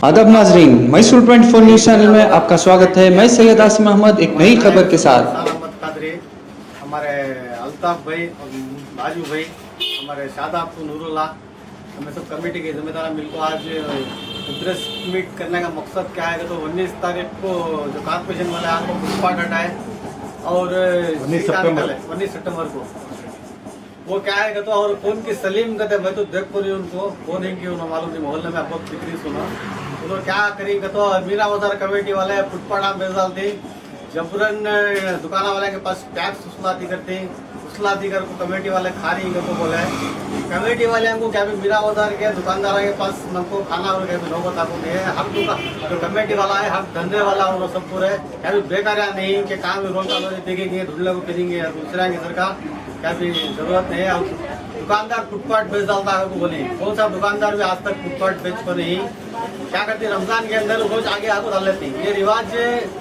आदाब नाजरीन, Mysore 24 news channel में आपका स्वागत है। मैं सैयद आसिम अहमद एक नई खबर के साथ। अहमद कादरी, हमारे अल्ताफ भाई और बाजू भाई, हमारे शादाब नूरुल्लाह, हमें सब कमेटी के जिम्मेदार मिलकर आज प्रेस मीट करने का मकसद क्या है तो 19 तारीख को जो कारपोरेशन वाले आपको पुष्पा हटाए और 19 सितंबर को वो क्या है तो और कौन की सलीम कहते मैं तो देख पा रही हूँ उनको, वो नहीं कि उन्होंने मालूम नहीं, मोहल्ले में आपको फिक्री सुना तो क्या करेंगे तो मीरा बाजार कमेटी वाले फुटपाथ बेच डालते, जबरन दुकाना वाले के पास टैक्स उछलाती करते, उछलाती कर को कमेटी वाले खा रही को बोले कमेटी वाले हमको क्या भी मीरा बाजार के दुकानदार के पास हमको खाना और क्या भी नौबत आपको नहीं है। हर दुकान जो कमेटी वाला है, हर धंधे वाला और सब पूरे क्या भी बेकार नहीं कि काम भी रोल का देखेंगे, ढूंढने को करेंगे, दूसरा की सरकार क्या भी जरूरत नहीं है। दुकानदार फुटपाथ बेच डालता है को बोले, कौन सा दुकानदार भी आज तक फुटपाथ बेच को नहीं क्या करती, रमजान के अंदर रोज आगे आगे डाल लेती। ये रिवाज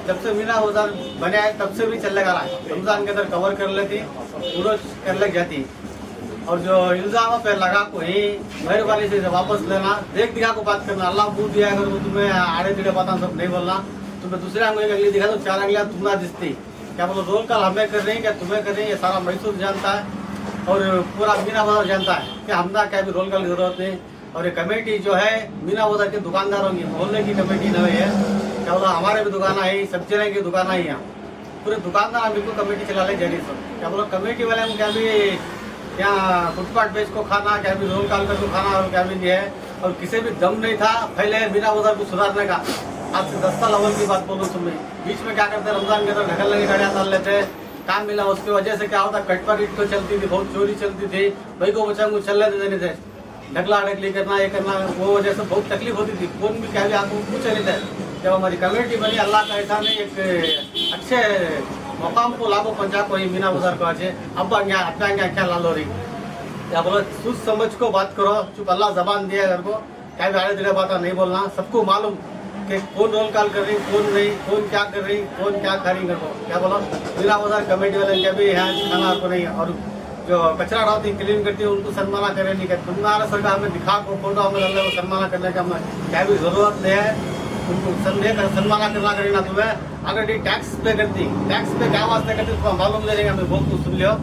जब से मीरा बाजार बने आए तब से भी चलने का रहा, रमजान के अंदर कवर कर लेती, रोज कर लग जाती। और जो इल्जाम पे लगा को ही मेहरबानी से वापस लेना, देख दिखा को बात करना, अल्लाह पूछ दिया अगर वो तुम्हें आड़े टिड़े बात सब नहीं बोलना, तुम्हें दूसरे आंगली अगली दिखा तो चार अगलियां तुम ना दिखती, क्या बोलो रोल कल हमें कर रही है क्या तुम्हें कर रही है, ये सारा मैसूर जानता है और पूरा मीना बाजार जानता है कि हमना क्या भी रोल कल की जरूरत नहीं। और ये कमेटी जो है मीना बाजार के दुकानदारों की मोहल्ले की कमेटी नहीं है, क्या बोला हमारे भी दुकान है, सब्जी की दुकान है, यहाँ पूरे दुकानदार बिल्कुल कमेटी चला ले जरी सब, क्या बोलो कमेटी वाले हम क्या भी यहाँ फुटपाथ बेच को खाना, क्या भी रोल काल को खाना और क्या भी नहीं है। और किसी भी दम नहीं था पहले मीना बाजार को सुधारने का। आज से 10 साल अव्वल की बात बोलूँ तुम्हें, बीच में क्या करते रमजान के अंदर ढकल लगे गाड़ियाँ डाल लेते, काम मिला उसकी वजह से क्या होता कटपट तो चलती थी, बहुत चोरी चलती थी, भाई को बच्चा को चलने देते थे, ढकला ढकली करना ये करना, वो वजह से बहुत तकलीफ होती थी, कौन भी क्या भी आपको पूछ नहीं थे। जब हमारी कमेटी बनी अल्लाह का एहसान है, एक अच्छे मकाम को लाभो पंचा को ही मीना बाजार को अच्छे अब अपना क्या लाल हो रही, क्या बोलो सोच समझ को बात करो, चुप अल्लाह जबान दिया घर को, क्या भी आड़े दिले बात नहीं बोलना, सबको मालूम कि कौन रोल कॉल कर रही, कौन नहीं, कौन क्या कर रही, कौन क्या खा रही, क्या बोलो मीरा बाजार कमेटी वाले क्या भी यहाँ खाना को नहीं। और जो कचरा डालती क्लीन करती है उनको सन्माना करे नहीं करते, तुम्हारा सरकार हमें दिखा को फोटो हमें वो सन्माना करने का हमें क्या भी जरूरत नहीं है, उनको सन्माना करना करें ना तुम्हें। अगर ये टैक्स पे करती, टैक्स पे क्या वास्ते करती तुम्हें मालूम ले लेंगे, हमें बहुत कुछ सुन लियो।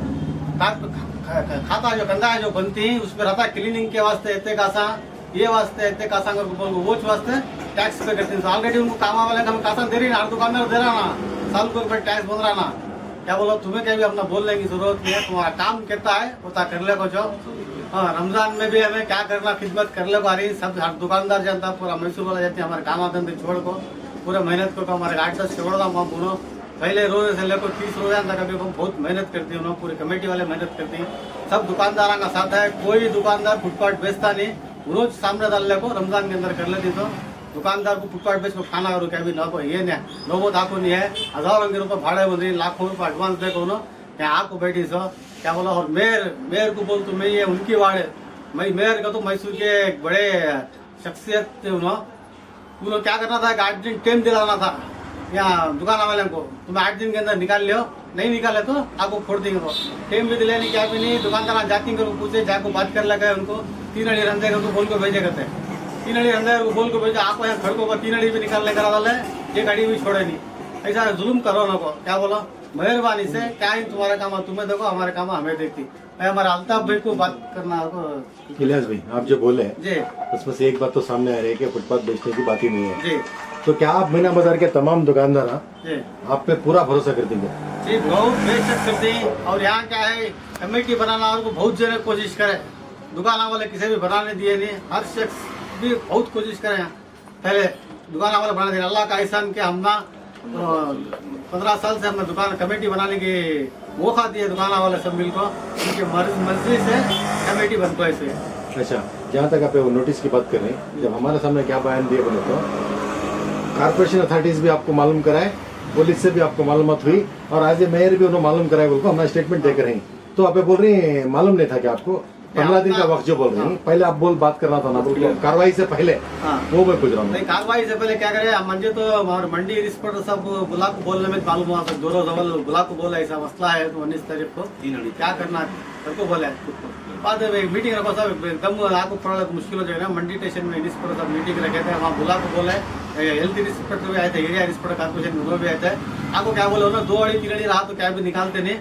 खाता जो कंधा है जो बनती है उस पर रहता है क्लीनिंग के वास्ते इतने कासा, ये वास्ते इतने कासा वो वास्ते टैक्स पे करते हैं। ऑलरेडी उनको कामा वाले हम कासा दे रही ना, हर दुकानदार दे रहा ना, साल को टैक्स बन रहा ना, क्या बोलो तुम्हें क्या भी अपना बोलने की जरूरत नहीं है, तुम्हारा काम कहता है पता कर ले को जो। हाँ रमजान में भी हमें क्या करना खिदमत कर ले पा रही, सब हर दुकानदार जानता है, पूरा मैसूर वाला जाते हैं, हमारे काम धंधे छोड़ को पूरा मेहनत को हमारे 8-10 छोड़ रहा हूँ पूरा पहले रोज से लेकर 30 रोज तक अभी बहुत मेहनत करती है, पूरी कमेटी वाले मेहनत करती हैं, सब दुकानदारों का साथ है, कोई दुकानदार फुटपाथ बेचता नहीं, रोज सामने डालने को रमजान के अंदर कर लेती तो दुकानदार को फुटपाथ बेच को खाना और क्या भी ना ये नहीं नौबत आपको नहीं है, हजारों के रुपये भाड़े बन रही, लाखों रुपये एडवांस देखो ना यहाँ आपको बैठी सो, क्या बोला। और मेयर को बोल तो मैं ये उनकी वाड़े मैं मेयर का तो मैसूर के एक बड़े शख्सियत थे, उन्होंने क्या करना था 8 दिन टाइम दिलाना था यहाँ दुकान वाले को, तुम्हें 8 दिन के अंदर निकाल लियो, नहीं निकाले तो आपको फोड़ देंगे, वो टाइम भी दिले नहीं क्या भी नहीं। दुकानदार जाती को पूछे जाको बात कर लगे, उनको 3 अड़ी रंधे को बोल को भेजे करते, 3 अड़ी रंधे को बोल को भेजे, आपको यहाँ खड़ को 3 अड़ी भी निकालने करा डाले, एक अड़ी भी छोड़े नहीं, ऐसा जुल्म करो ना को, क्या बोलो मेहरबानी से क्या ही तुम्हारा काम है तुम्हें देखो, हमारे काम हमें देखती। मैं हमारे अल्ताफ भाई को बात करना इलियास भाई आप जो बोले जी उसमें से एक बात तो सामने आ रही है कि फुटपाथ बेचने की बात ही नहीं है जी, तो क्या आप मीना बाजार के तमाम दुकानदार आप पे पूरा भरोसा कर देंगे? जी बहुत बेशक करते हैं। और यहाँ क्या है कमेटी बनाना और बहुत जगह कोशिश करे, दुकान वाले किसी भी बनाने दिए नहीं, हर शख्स भी बहुत कोशिश करे, पहले दुकान वाले बना दिए, अल्लाह का एहसान के हमना 15 साल से हमने दुकान कमेटी बनाने की मौका दिए, दुकान वाले सब मिलकर उनकी मर्जी से कमेटी बनता है ऐसे। अच्छा जहाँ तक आप नोटिस की बात कर रहे हैं, जब हमारे सामने क्या बयान दिए बोले तो कारपोरेशन अथॉरिटीज भी आपको मालूम कराए, पुलिस से भी आपको मालूमात हुई और आज मेयर भी उन्होंने मालूम कराए बोल को हमारा स्टेटमेंट देकर रही, तो आप बोल रही हैं मालूम नहीं था कि आपको 15 दिन का वक्त जो बोल रही हैं, पहले आप बात करना था ना, बोल कार्रवाई से पहले हाँ। वो मैं पूछ रहा हूँ। नहीं, कार्रवाई से पहले क्या करे मंजे तो हमारे मंडी इंस्पेक्टर साहब को बुला को बोलने में मालूम हुआ तो दोनों जवल बुला को बोला ऐसा मसला है तो 19 तारीख को क्या करना सबको बोला बाद में मीटिंग रखो साहब एकदम आपको थोड़ा मुश्किल हो जाएगा। मंडी स्टेशन में इंस्पेक्टर साहब मीटिंग रखे थे, वहाँ बुला को बोला है, हेल्थ इंस्पेक्टर भी आए थे, एरिया इंस्पेक्टर कारपोरेशन में भी आए थे। आपको क्या बोले उन्होंने 2 अड़ी 3 अड़ी रहा तो क्या भी निकालते नहीं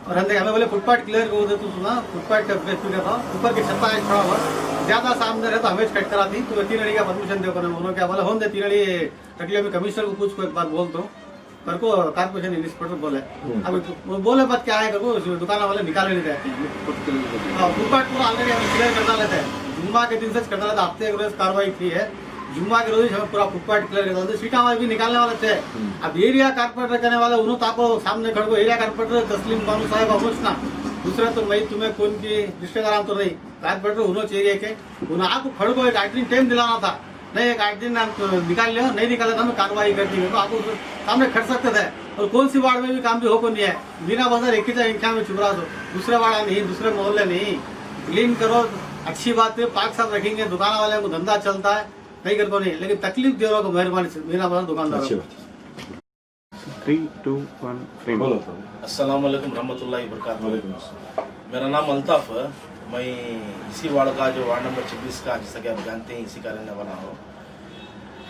और हमें बोले फुटपाथ क्लियर कर दे तू ना फुटपाथ का था ऊपर की छत्ता है थोड़ा बहुत ज्यादा सामने रहे तो हमें कट करा दी तो 3 अड़ी का परमिशन दे उन्होंने क्या बोला होने 3 अड़ी तकलीफ में कमिश्नर को पूछ को एक बार बोल दो कर को कारपोरेशन इंस्पेक्टर बोले अब वो बोले बात क्या है कर दुकान वाले निकाले नहीं रहे फुटपाथ पूरा ऑलरेडी हम क्लियर करना लेते हैं जुम्मा के दिन से करना लेते हफ्ते एक रोज कार्रवाई की है जुम्मा के रोज हमें पूरा फुटपाथ क्लियर करता था सीटा वाले भी निकालने वाले थे। अब एरिया कारपोरेटर करने वाले उन्होंने ताको सामने खड़ो एरिया कारपोरेटर तस्लीम बानू साहब अमुचना दूसरा तो मैं तुम्हें कौन की रिश्तेदार तो नहीं कारपोरेटर उन्होंने चाहिए कि उन्हें आपको खड़ो एक 8 दिन टाइम दिलाना था नहीं एक 8 दिन निकाल लिया नहीं निकाला था कार्रवाई कर दी तो आपको सामने खड़ सकते थे और कौन सी वार्ड में भी काम भी हो को नहीं है बिना बाजार एक ही संख्या में चुप रहा दो दूसरे वाड़ा नहीं दूसरे मोहल्ले नहीं क्लीन करो अच्छी बात है पाक साफ रखेंगे दुकान वाले को धंधा चलता है नहीं कर को नहीं लेकिन तकलीफ दे रहा को मेहरबानी से बिना बाजार दुकानदार 3, 2, 1 फ्रेम। बोलो अस्सलाम वालेकुम रहमतुल्लाहि वबरकातुहू। मेरा नाम अल्ताफ है, मैं इसी वार्ड का जो वार्ड नंबर 26 का जैसा कि आप जानते हैं इसी का रहने वाला हूँ।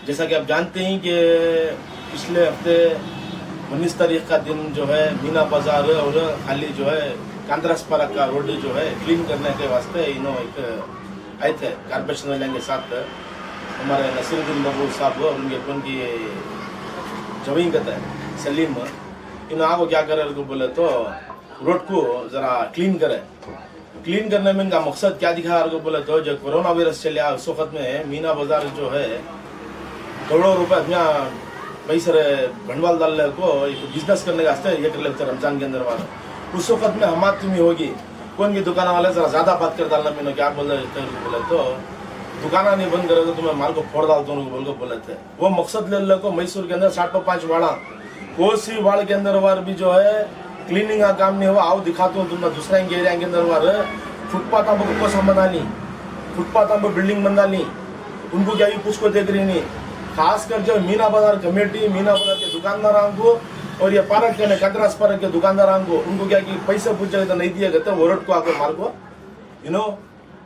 जैसा कि आप जानते हैं कि पिछले हफ्ते 19 तारीख का दिन जो है मीना बाजार और खाली जो है कांद्रासपारा का रोड जो है क्लीन करने के वास्ते इन्हों एक आए थे कारपोरेशन वाले के साथ हमारे नसीरुद्दीन बाबू साहब और उनके उनकी जमीन कहता है सलीम इन आपको क्या करे उनको बोले तो रोड को जरा क्लीन करे। क्लीन करने में इनका मकसद क्या दिखा उनको बोले तो जो कोरोना वायरस चलिया उस वक्त में मीना बाजार जो है करोड़ों रुपए अपना पैसे भंडवाल डालने को एक बिजनेस करने का ये कर लेते रमजान के अंदर वाले उस वक्त में हमारी तुम्हें होगी कौन की दुकान वाले जरा ज्यादा बात कर डालना मैंने क्या बोले तो दुकाना नहीं बंद करे तो तुम्हें माल को फोड़ डाल दो बोल को बोले थे। वो मकसद ले लो को मैसूर के अंदर 705 वाड़ा कोसी वाड़ के अंदर वार भी जो है क्लीनिंग का काम नहीं हुआ आओ दिखाता हूँ तुम्हें दूसरा एरिया के अंदर वार फुटपाथ को कोसा बना ली फुटपाथ बिल्डिंग बना ली उनको क्या कुछ को देख रही नहीं खासकर जो मीना बाजार कमेटी मीना बाजार के दुकानदारों को और ये पार्क के कांद्रास पार्क के दुकानदारों को उनको क्या कि पैसे पूछे तो नहीं दिया गया वो रोड को आकर माल को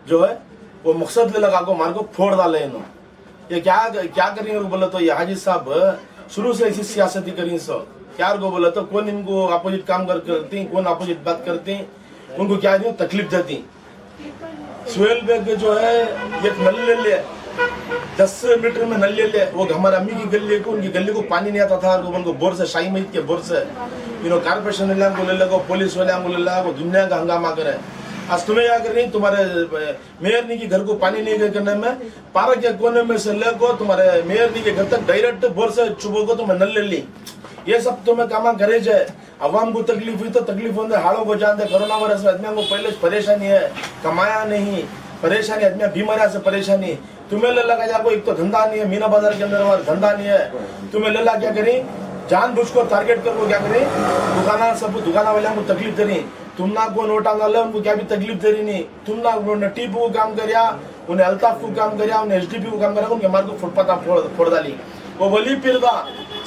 जो है वो मकसद ले लगा को माल को फोड़ डाले ये क्या करेंगे बोले तो ये हाजी साहब शुरू से ऐसी सियासती करी सो क्या को बोले तो कौन इनको अपोजिट काम करती कौन अपोजिट बात करती उनको क्या तकलीफ देती। सुहेल बेग जो है एक नल ले लिया 10 मीटर में नल ले लिया वो हमारे अम्मी की गली को उनकी गली को पानी नहीं आता था उनको बोर से शाही मईद के बोर से कारपोरेशन वाले को ले लगा पुलिस वाले को ले लगा वो दुनिया का हंगामा करे। आज तुम्हें क्या करनी तुम्हारे मेयर नी के घर को पानी नहीं करने में पार्क के कोने में से लेको तुम्हारे मेयर नी के घर तक डायरेक्ट बोर से चुबो को तुम्हें नल ले ली ये सब तुम्हें काम करे जाए। अवाम को तकलीफ हुई तो तकलीफ होने हाड़ों को जानते कोरोना वायरस में आदमी को पहले परेशानी है कमाया नहीं परेशानी आदमी बीमारियां से परेशानी तुम्हें ले लगा जाको एक तो धंधा नहीं है मीना बाजार के अंदर धंधा नहीं है तुम्हें ले ला क्या करी जानबूझ को टारगेट कर क्या करी दुकाना वाले को तकलीफ दे रही तुम ना को नोटा डाले उनको क्या भी तकलीफ दे रही नहीं तुम ना उन्होंने टीपू को काम करया उन्हें अल्ताफ को काम करया उन्हें एचडीपी को काम करा उनके मार्ग को फुटपाथ फोड़ डाली वो बोली फिर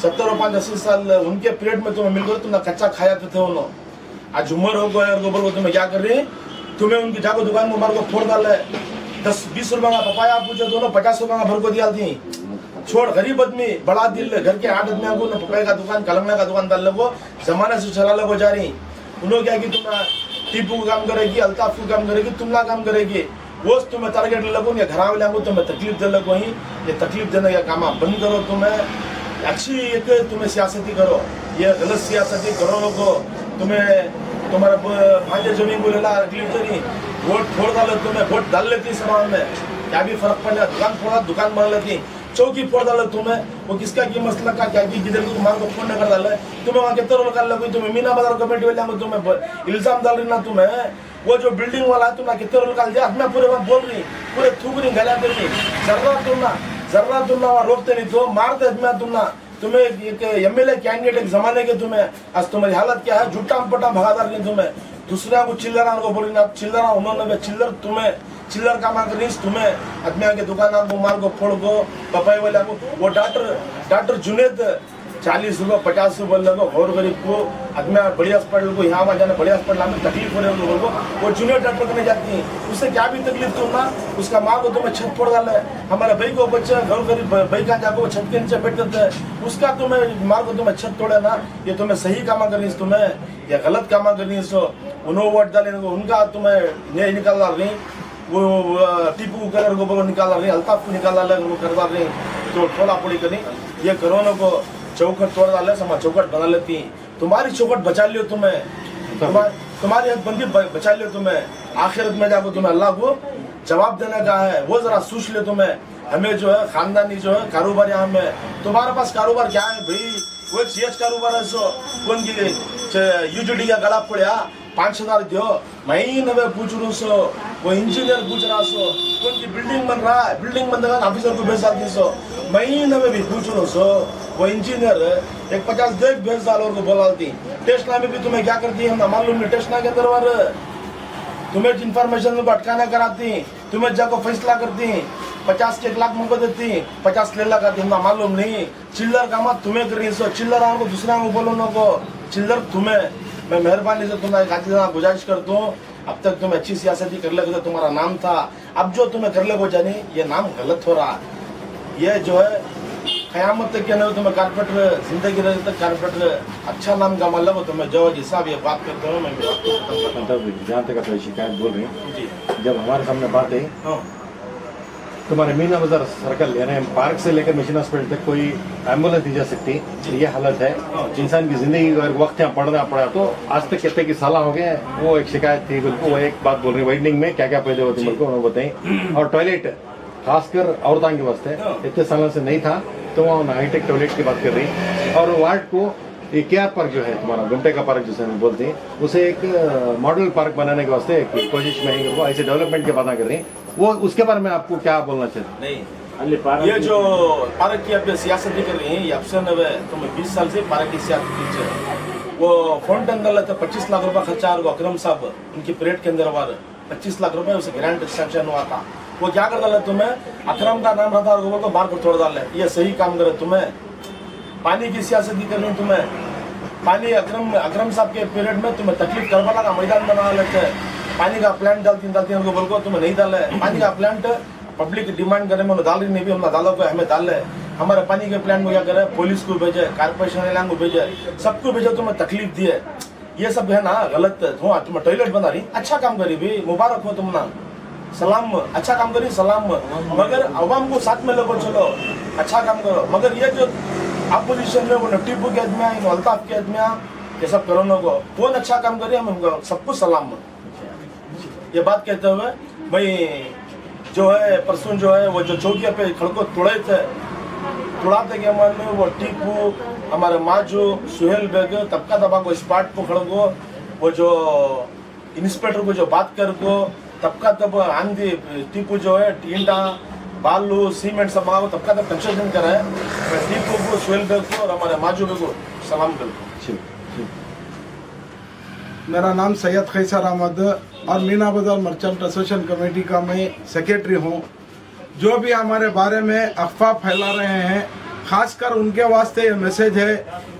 70 और 80 साल उनके पीरियड में तुम्हें मिल गए तुमने कच्चा खाया थे उन्होंने आज उम्र हो गए और बोलो तुम्हें क्या कर रही तुम्हें उनकी जाको दुकान में मार्ग को फोड़ डाला है 10-20 रुपए का पपाया पूछे दोनों 50 रुपए का भर को दिया थी छोड़ गरीब आदमी बड़ा दिल घर के 8 आदमी को पपाया का दुकान कलंगना का दुकान डाल लगो जमाने से चला लगो जा रही उन्होंने क्या कि तुम टीपू को काम करेगी अल्ताफ को काम करेगी तुम ना काम करेगी वो तुम्हें टारगेट लगो या घर वाले को तुम्हें तकलीफ दे लगो ही ये तकलीफ देने का काम बंद करो तुम्हें अच्छी एक तुम्हें सियासती करो ये गलत सियासती करो को तुम्हें तुम्हारे भाजे जमीन को लेला वोट फोड़ डालो तुम्हें वोट डाल लेती समाज में क्या भी फर्क पड़ दुकान फोड़ा दुकान बना लेती चौकी फोड़ डालो तुम्हें वो किसका की मसला का क्या की किधर को मांग को फोन कर डाले तुम्हें वहाँ कितने रोल कर लो तुम्हें मीना बाजार कमेटी वाले तुम्हें इल्जाम डाल रही ना तुम्हें वो जो बिल्डिंग वाला है तुम्हें कितने रोल कर दिया मैं पूरे वहाँ बोल रही पूरे थूक रही गला दे रही जर्रा तुमना वहाँ रोकते नहीं तो मारते तुमना तुम्हें एक एमएलए कैंडिडेट एक जमाने के तुम्हें आज तुम्हारी हालत क्या है झूठा पटा भगादार नहीं तुम्हें दूसरा को चिल्लर को बोली ना चिल्लर उन्होंने चिल्लर तुम्हें चिल्लर का मांग तुम्हें आदमी के दुकान को मार को फोड़ को पपाई वाला को वो डॉक्टर जुनेद 40 रुपये 50 रुपये लगो और गरीब को आदमी बड़ी अस्पताल को यहाँ वहाँ जाना बड़े अस्पताल में तकलीफ हो रही है लोगों को वो जूनियर डॉक्टर करने जाती हैं उससे क्या भी तकलीफ तो ना उसका माँ को तुम्हें छत फोड़ डाला है हमारे भाई को बच्चा घर गरीब भाई का जाकर वो छत के नीचे बैठ जाता है उसका तुम्हें माँ को तुम्हें छत तोड़े ना ये तुम्हें सही कामा करनी तुम्हें या गलत कामा करनी सो उन्होंने वोट डाले उनका तुम्हें नहीं निकाल रही वो टीपू कलर को बोलो निकाल रही अल्ताफ को निकाल वो करवा रही तो थोड़ा पोड़ी करनी ये कोरोना को चौखट तोड़ डाले समा चौखट बना लेती तुम्हारी चौखट बचा लियो तुम्हें तुम्हारी हदबंदी बचा लियो तुम्हें आखिरत में जाकर तुम्हें अल्लाह को जवाब देने का है वो जरा सोच ले तुम्हें हमें जो है खानदानी जो है कारोबार यहाँ में तुम्हारे पास कारोबार क्या है भाई वो एक सीएच कारोबार है सो कौन की यूजीडी का गला पड़ा 5,000 दो महीने में पूछ रू सो वो इंजीनियर पूछ रहा सो कौन की बिल्डिंग बन रहा है बिल्डिंग बन रहा ऑफिसर को भेज डालती सो महीने में भी पूछ रो सो वो इंजीनियर एक 50 देख भेज डाल को बोलाती टेस्टना में भी तुम्हें क्या करती है हम मालूम नहीं टेस्टना के अंदर वार तुम्हें इन्फॉर्मेशन को अटकाना कराती तुम्हें जाको फैसला करती 50 के 1 लाख मुझको देती 50 ले लगा हम मालूम नहीं चिल्लर का मत तुम्हें करी सो चिल्लर को दूसरा को बोलो न को चिल्लर तुम्हें मैं मेहरबानी से तुम्हारे गुजारिश करता हूँ अब तक तुम अच्छी सियासत ही कर ले तो तुम्हारा नाम था अब जो तुम्हें कर ले वो जानी ये नाम गलत हो रहा ये जो है क़यामत तक क्या नहीं तुम्हें कारपेटर जिंदगी रहे तक कारपेटर अच्छा नाम का मतलब तो मैं जो जैसा भी बात करता हूँ मैं मतलब जहाँ तक आप शिकायत बोल रही हैं जी जब हमारे सामने बात आई हाँ तुम्हारे मीना बाजार सर्कल ले रहे हैं पार्क से लेकर मिशन हॉस्पिटल तक कोई एम्बुलेंस नहीं जा सकती ये हालत है इंसान की जिंदगी का वक्त यहाँ पढ़ना पड़ा तो आज तक कितने की साला हो गए वो एक शिकायत थी बिल्कुल वो एक बात बोल रही वाइडनिंग में क्या क्या पैदे होते मेरे को उन्होंने बताई और टॉयलेट खासकर औरतों के वास्ते इतने सालों से नहीं था तो वहाँ हाईटेक टॉयलेट की बात कर रही और वार्ड को ये क्या पार्क जो है तुम्हारा गुमटे का पार्क जिसे हम बोलते हैं उसे एक मॉडल पार्क बनाने के वास्ते एक कोशिश में है वो ऐसे डेवलपमेंट की बातें कर रही हैं वो उसके बारे में आपको क्या बोलना चाहिए नहीं ये जो पार्क की अब सियासत भी कर रही है ये अफसर ने तो मैं 20 साल से पार्क की सियासत की वो फाउंटेन डाला था 25 लाख रुपए खर्चा को अकरम साहब उनकी परेड के अंदर वार 25 लाख रुपए उसे ग्रांट सैंक्शन हुआ था वो क्या कर डाला तुम्हें अकरम का नाम रहता है तो बार को तोड़ डाले ये सही काम करे तुम्हें पानी की सियासत भी करनी तुम्हें पानी अकरम साहब के पीरियड में तुम्हें तकलीफ करवाना का मैदान बना लेते हैं पानी का प्लांट डालती उनको बोल को तुम्हें नहीं डाले पानी का प्लांट पब्लिक डिमांड करे में डाल रही नहीं भी हम डालो को हमें डाल ले हमारे पानी के प्लांट को क्या करे पुलिस को भेजे कारपोरेशन को भेजे सबको भेजे तुम्हें तकलीफ दिए ये सब है ना गलत तुम्हें टॉयलेट बना रही अच्छा काम करी भी मुबारक हो तुम ना सलाम अच्छा काम करी सलाम मगर अवाम को साथ में लेकर चलो अच्छा काम करो मगर ये जो अपोजिशन में वो टीपू के आदमी इन अल्ताफ के आदमी ये सब करोना को कौन अच्छा काम करे हम सबको सलाम ये बात कहते हुए भाई जो है परसों जो है वो जो चौकिया पे खड़को तोड़े थे तुड़ाते के मन में वो टीपू हमारे माजू सुहेल बेग तबका दबा को स्पाट को खड़को वो जो इंस्पेक्टर को जो बात कर को तबका तब आंधी टीपू जो है ईंटा बालू सीमेंट सब मंगा तबका तब कंस्ट्रक्शन करा है मैं टीपू को सुहेल बेग को और हमारे माजू बेग को सलाम करूँ मेरा नाम सैयद खैसर अहमद और मीना बाजार मर्चेंट एसोसिएशन कमेटी का मैं सेक्रेटरी हूँ जो भी हमारे बारे में अफवाह फैला रहे हैं खासकर उनके वास्ते ये मैसेज है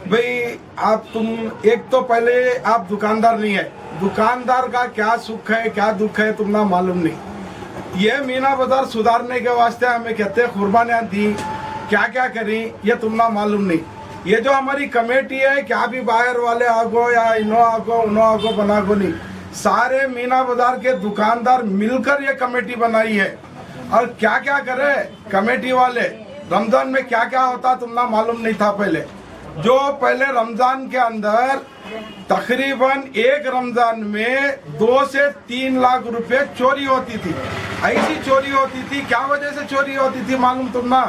भाई तुम एक तो पहले आप दुकानदार नहीं है दुकानदार का क्या सुख है क्या दुख है तुम ना मालूम नहीं ये मीना बाजार सुधारने के वास्ते हमें कहते कुर्बानियाँ दी क्या क्या करी ये तुम ना मालूम नहीं ये जो हमारी कमेटी है क्या भी बाहर वाले आगो या इनो आगो उनो आगो बना को नहीं सारे मीना बाजार के दुकानदार मिलकर ये कमेटी बनाई है और क्या क्या करे कमेटी वाले रमजान में क्या क्या होता तुम ना मालूम नहीं था पहले जो पहले रमजान के अंदर तकरीबन एक रमजान में 2 से 3 लाख रुपए चोरी होती थी ऐसी चोरी होती थी क्या वजह से चोरी होती थी मालूम तुम ना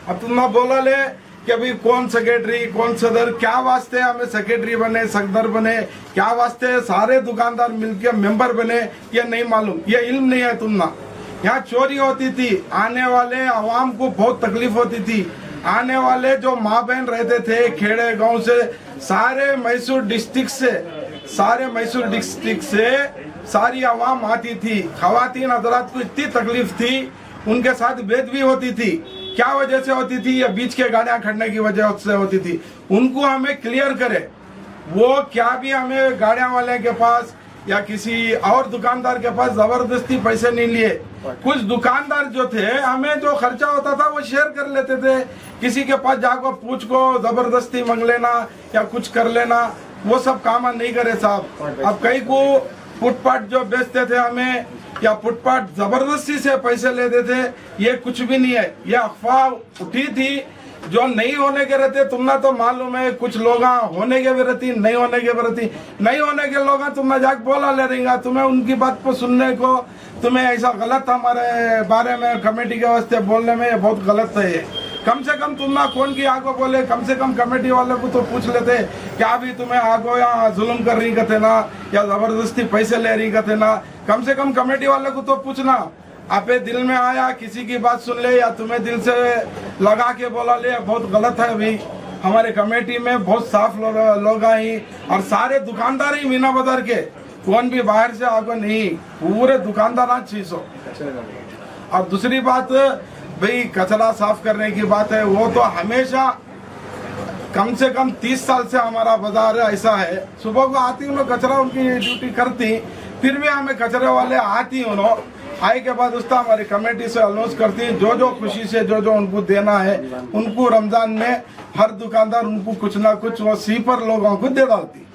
अब तुम ना बोला ले कि भाई कौन सेक्रेटरी कौन सदर क्या वास्ते हमें सेक्रेटरी बने सदर बने क्या वास्ते सारे दुकानदार मिलकर मेंबर बने ये नहीं मालूम ये इल्म नहीं है तुम ना यहाँ चोरी होती थी आने वाले आवाम को बहुत तकलीफ होती थी आने वाले जो माँ बहन रहते थे खेड़े गांव से सारे मैसूर डिस्ट्रिक्ट से सारे मैसूर डिस्ट्रिक्ट से सारी आवाम आती थी। खवातीन हजरात को इतनी तकलीफ थी, उनके साथ बेदबी होती थी। क्या वजह से होती थी? या बीच के गाड़ियां खड़ने की वजह से होती थी। उनको हमें क्लियर करे। वो क्या भी हमें गाड़ियां वाले के पास या किसी और दुकानदार के पास जबरदस्ती पैसे नहीं लिए। कुछ दुकानदार जो थे, हमें जो खर्चा होता था वो शेयर कर लेते थे। किसी के पास जाकर पूछ को जबरदस्ती मांग लेना या कुछ कर लेना, वो सब काम नहीं करे साहब। अब कई को फुटपाथ जो बेचते थे हमें, या फुटपाथ जबरदस्ती से पैसे लेते थे, ये कुछ भी नहीं है। ये अफवाह उठी थी जो नहीं होने के रहते। तुम्हें तो मालूम है, कुछ लोग होने के भी रहती, नहीं होने के भी रहती। नहीं होने के लोग तुम्हें जाके बोला ले रहेगा, तुम्हें उनकी बात को सुनने को, तुम्हें ऐसा गलत हमारे बारे में कमेटी के वास्ते बोलने में ये बहुत गलत है। ये कम से कम तुम ना कौन की आगो बोले, कम से कम कमेटी वाले को तो पूछ लेते क्या भी तुम्हें आगो या जुल्म कर रही कहते ना, या जबरदस्ती पैसे ले रही कहते ना। कम से कम कमेटी वाले को तो पूछना। आपे दिल में आया किसी की बात सुन ले या तुम्हें दिल से लगा के बोला ले, बहुत गलत है। अभी हमारे कमेटी में बहुत साफ लोग आई और सारे दुकानदार ही मीना बाजार के, कौन भी बाहर से आगो नहीं, पूरे दुकानदार 600। और दूसरी बात भाई, कचरा साफ करने की बात है, वो तो हमेशा कम से कम 30 साल से हमारा बाजार ऐसा है। सुबह को आती उन्होंने कचरा उनकी ड्यूटी करती, फिर भी हमें कचरे वाले आती उन्होंने आए के बाद उसका हमारी कमेटी से अनाउंस करती, जो खुशी से जो उनको देना है उनको रमजान में हर दुकानदार उनको कुछ ना कुछ वो सीपर लोगों को दे डालती।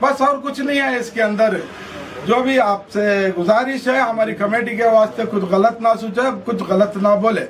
बस और कुछ नहीं है इसके अंदर। जो भी आपसे गुजारिश है, हमारी कमेटी के वास्ते कुछ गलत ना सोचे, कुछ गलत ना बोले।